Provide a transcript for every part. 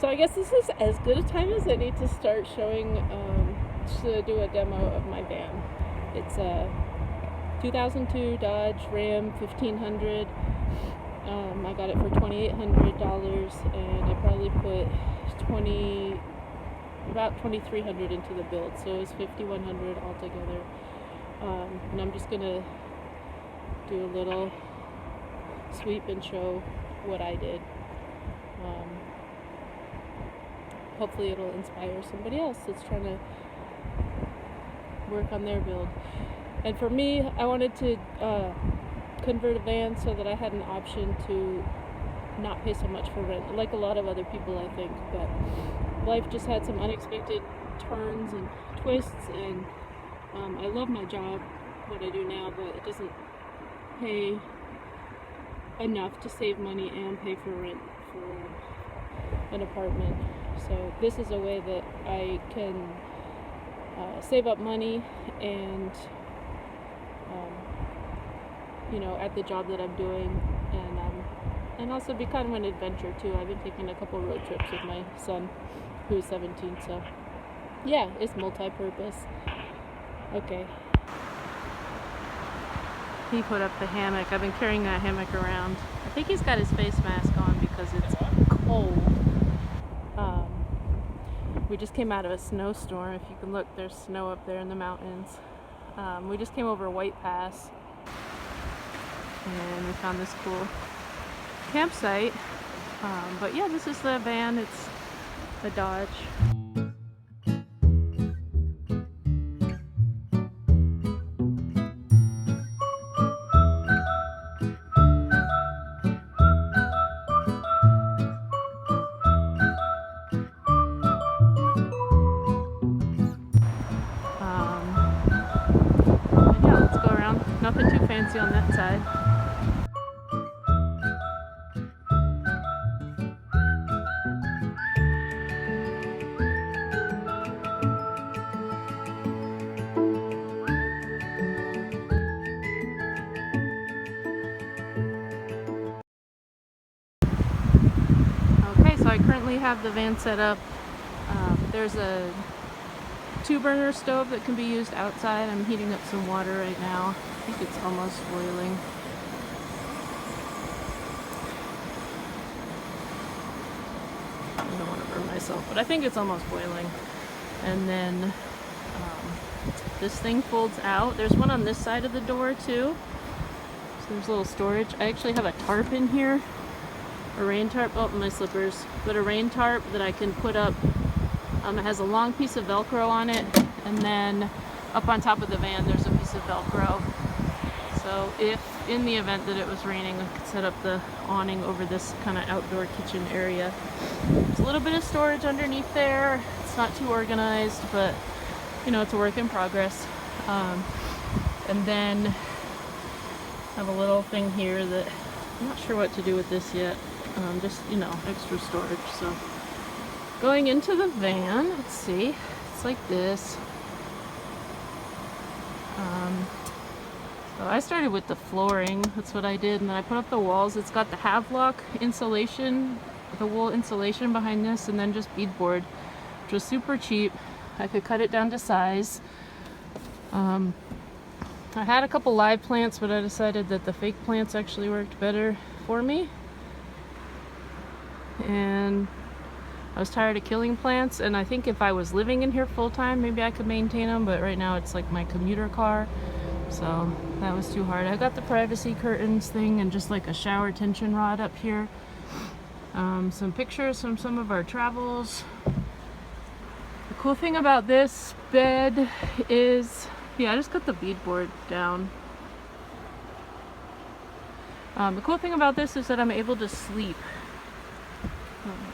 So I guess this is as good a time as any to start showing, to do a demo of my van. It's a 2002 Dodge Ram 1500. I got it for $2,800, and I probably put about $2,300 into the build, so it's $5,100 altogether. And I'm just gonna do a little sweep and show what I did. Hopefully it'll inspire somebody else that's trying to work on their build. And for me, I wanted to convert a van so that I had an option to not pay so much for rent, like a lot of other people, I think. But life just had some unexpected turns and twists, and I love my job, what I do now, but it doesn't pay enough to save money and pay for rent for an apartment. So this is a way that I can save up money and at the job that I'm doing, and also be kind of an adventure too. I've been taking a couple road trips with my son, who's 17, so yeah, it's multi-purpose. Okay. He put up the hammock. I've been carrying that hammock around. I think he's got his face mask on because it's cold. We just came out of a snowstorm. If you can look, there's snow up there in the mountains. We just came over White Pass, and we found this cool campsite. But yeah, this is the van. It's a Dodge. Yeah, let's go around. Nothing too fancy on that side. Okay, so I currently have the van set up. There's a 2-burner stove that can be used outside. I'm heating up some water right now. I think it's almost boiling. I don't want to burn myself, but I think it's almost boiling. And then this thing folds out. There's one on this side of the door too. So there's a little storage. I actually have a tarp in here. A rain tarp, oh, my slippers, but a rain tarp that I can put up. It has a long piece of Velcro on it, and then up on top of the van there's a piece of Velcro. So if in the event that it was raining, I could set up the awning over this kind of outdoor kitchen area. There's a little bit of storage underneath there. It's not too organized, but it's a work in progress. And then I have a little thing here that I'm not sure what to do with this yet. Just extra storage. So going into the van, let's see, it's like this. So I started with the flooring. That's what I did, and then I put up the walls. It's got the Havelock insulation, the wool insulation behind this, and then just beadboard, which was super cheap. I could cut it down to size. I had a couple live plants, but I decided that the fake plants actually worked better for me. And I was tired of killing plants, and I think if I was living in here full-time, maybe I could maintain them, but right now it's like my commuter car, so that was too hard. I got the privacy curtains thing and just like a shower tension rod up here. Some pictures from some of our travels. The cool thing about this bed is, I just got the beadboard down. The cool thing about this is that I'm able to sleep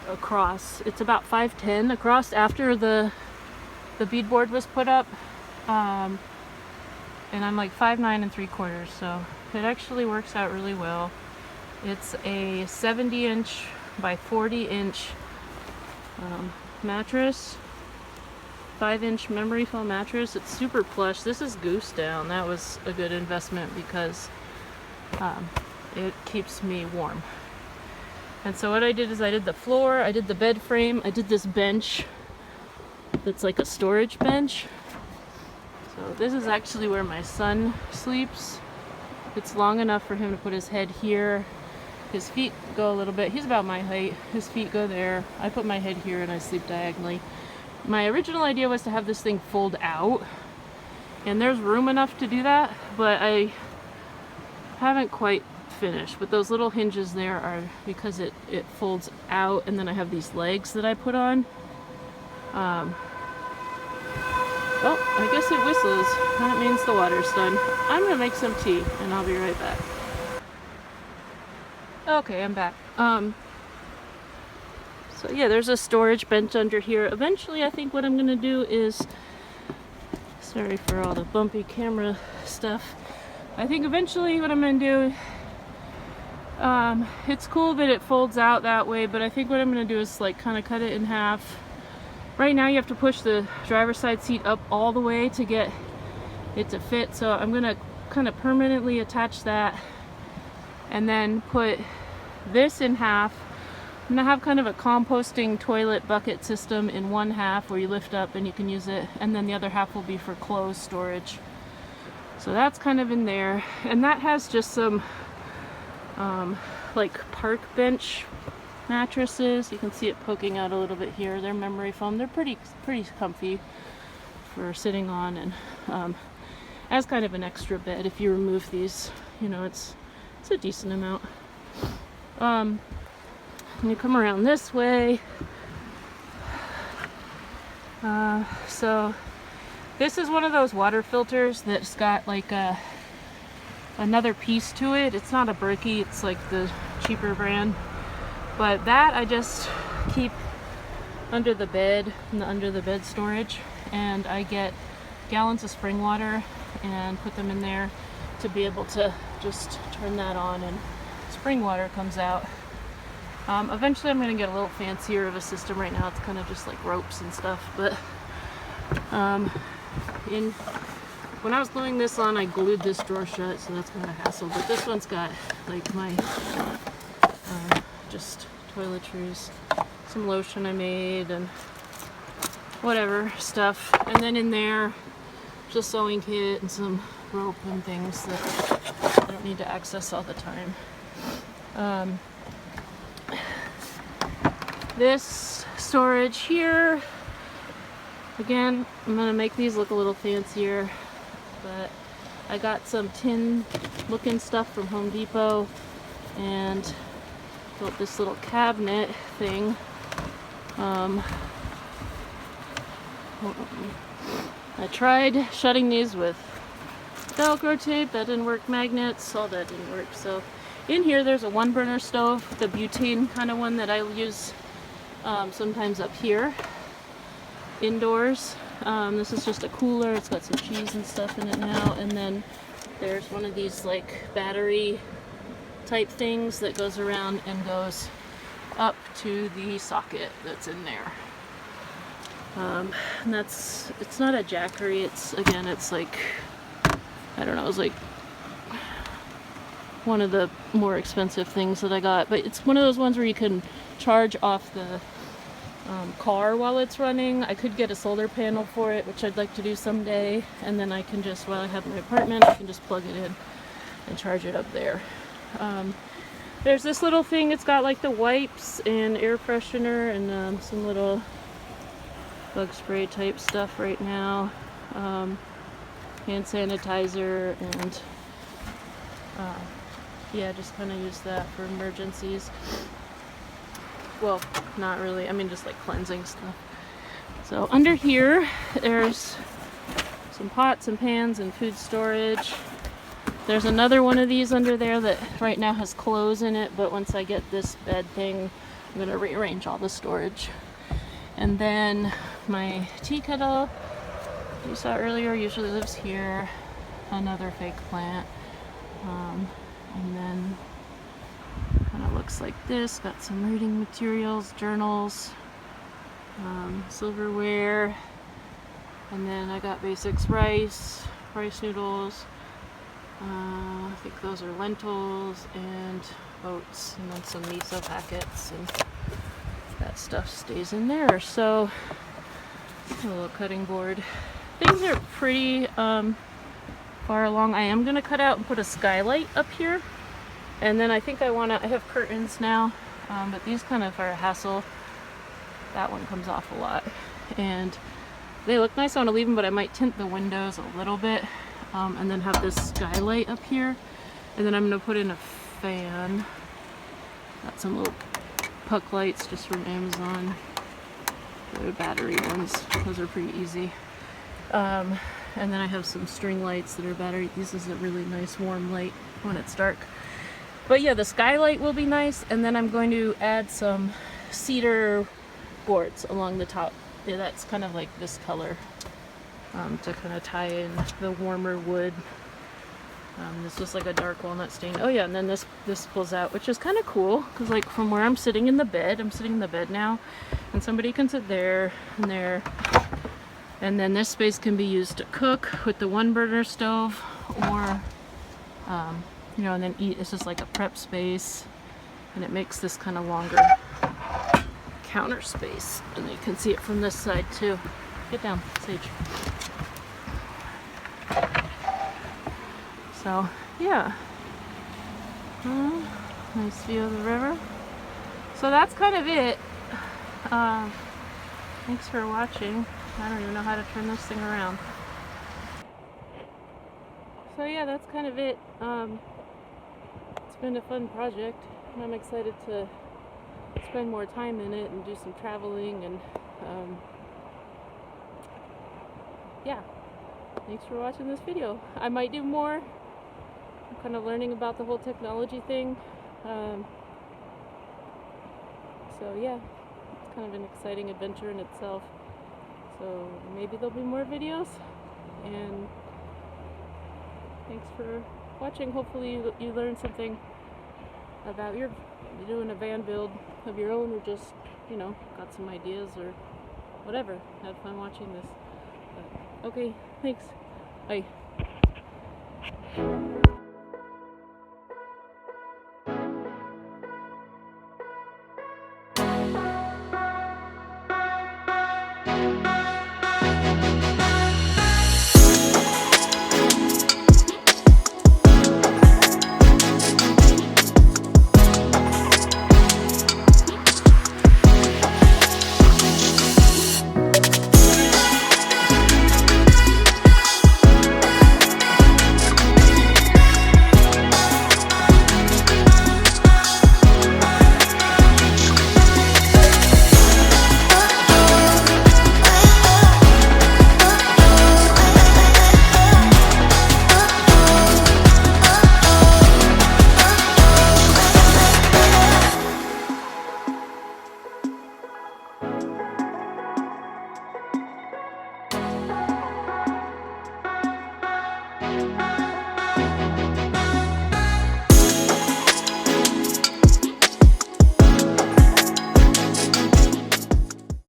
across. It's about 5'10" across after the beadboard was put up, and I'm like 5'9 3/4", so it actually works out really well. It's a 70-inch by 40-inch mattress, 5-inch memory foam mattress. It's super plush. This is goose down. That was a good investment because it keeps me warm. And so what I did is I did the floor, I did the bed frame, I did this bench that's like a storage bench. So this is actually where my son sleeps. It's long enough for him to put his head here. His feet go a little bit, he's about my height, his feet go there. I put my head here and I sleep diagonally. My original idea was to have this thing fold out, and there's room enough to do that, but I haven't quite finished. But those little hinges there are because it folds out, and then I have these legs that I put on. Oh, I guess it whistles. That means the water's done. I'm gonna make some tea and I'll be right back. Okay, I'm back. So yeah, there's a storage bench under here. Eventually I think what I'm gonna do is, sorry for all the bumpy camera stuff. I think eventually what I'm gonna do, it's cool that it folds out that way, but I think what I'm gonna do is like kind of cut it in half. Right now you have to push the driver's side seat up all the way to get it to fit, so I'm gonna kind of permanently attach that and then put this in half. I'm gonna have kind of a composting toilet bucket system in one half where you lift up and you can use it, and then the other half will be for clothes storage. So that's kind of in there, and that has just some like park bench mattresses. You can see it poking out a little bit here. They're memory foam. They're pretty comfy for sitting on, and as kind of an extra bed if you remove these, you know, it's a decent amount. And you come around this way. So this is one of those water filters that's got like another piece to it. It's not a Berkey, it's like the cheaper brand. But that I just keep under the bed, in the under the bed storage, and I get gallons of spring water and put them in there to be able to just turn that on and spring water comes out. Eventually I'm going to get a little fancier of a system. Right now it's kind of just like ropes and stuff, but when I was gluing this on, I glued this drawer shut, so that's kind of a hassle. But this one's got like my just toiletries, some lotion I made, and whatever stuff. And then in there, just sewing kit and some rope and things that I don't need to access all the time. This storage here, again, I'm gonna make these look a little fancier, but I got some tin looking stuff from Home Depot and built this little cabinet thing. I tried shutting these with Velcro tape, that didn't work. Magnets, all that didn't work. So in here there's a one burner stove, the butane kind of one that I use sometimes up here indoors. This is just a cooler. It's got some cheese and stuff in it now. And then there's one of these like battery type things that goes around and goes up to the socket that's in there. And it's not a Jackery, it's like, I don't know, it's like one of the more expensive things that I got, but it's one of those ones where you can charge off the car while it's running. I could get a solar panel for it, which I'd like to do someday, and then I can just, while I have my apartment, I can just plug it in and charge it up there. There's this little thing, it's got like the wipes and air freshener and some little bug spray type stuff right now, hand sanitizer, and yeah, just kind of use that for emergencies. Well, not really, I mean just like cleansing stuff. So under here there's some pots and pans and food storage. There's another one of these under there that right now has clothes in it, but once I get this bed thing, I'm going to rearrange all the storage. And then my tea kettle, you saw earlier, usually lives here. Another fake plant. And then kind of looks like this. Got some reading materials, journals, silverware, and then I got basics rice noodles. I think those are lentils, and oats, and then some miso packets, and that stuff stays in there. So a little cutting board. Things are pretty far along. I am gonna cut out and put a skylight up here, and then I think I have curtains now, but these kind of are a hassle. That one comes off a lot, and they look nice. I want to leave them, but I might tint the windows a little bit, and then have this skylight up here, and then I'm gonna put in a fan. Got some little puck lights just from Amazon. They're battery ones. Those are pretty easy. And then I have some string lights that are battery. This is a really nice warm light when it's dark. But yeah, the skylight will be nice, and then I'm going to add some cedar boards along the top. Yeah, that's kind of like this color, to kind of tie in the warmer wood. This was like a dark walnut stain. Oh yeah, and then this pulls out, which is kind of cool, because like from where I'm sitting in the bed now, and somebody can sit there and there, and then this space can be used to cook with the 1-burner stove, or you know, and then eat. It's just like a prep space, and it makes this kind of longer counter space, and you can see it from this side too. Get down, Sage. So yeah, nice view of the river. So that's kind of it. Thanks for watching. I don't even know how to turn this thing around. So yeah, that's kind of it. It's been a fun project, and I'm excited to spend more time in it and do some traveling, and yeah, thanks for watching this video. I might do more. I'm kind of learning about the whole technology thing, so yeah, it's kind of an exciting adventure in itself. So maybe there'll be more videos, and thanks for watching. Hopefully you learned something about doing a van build of your own, or just, you know, got some ideas or whatever. Had fun watching this. But, okay, thanks. Bye.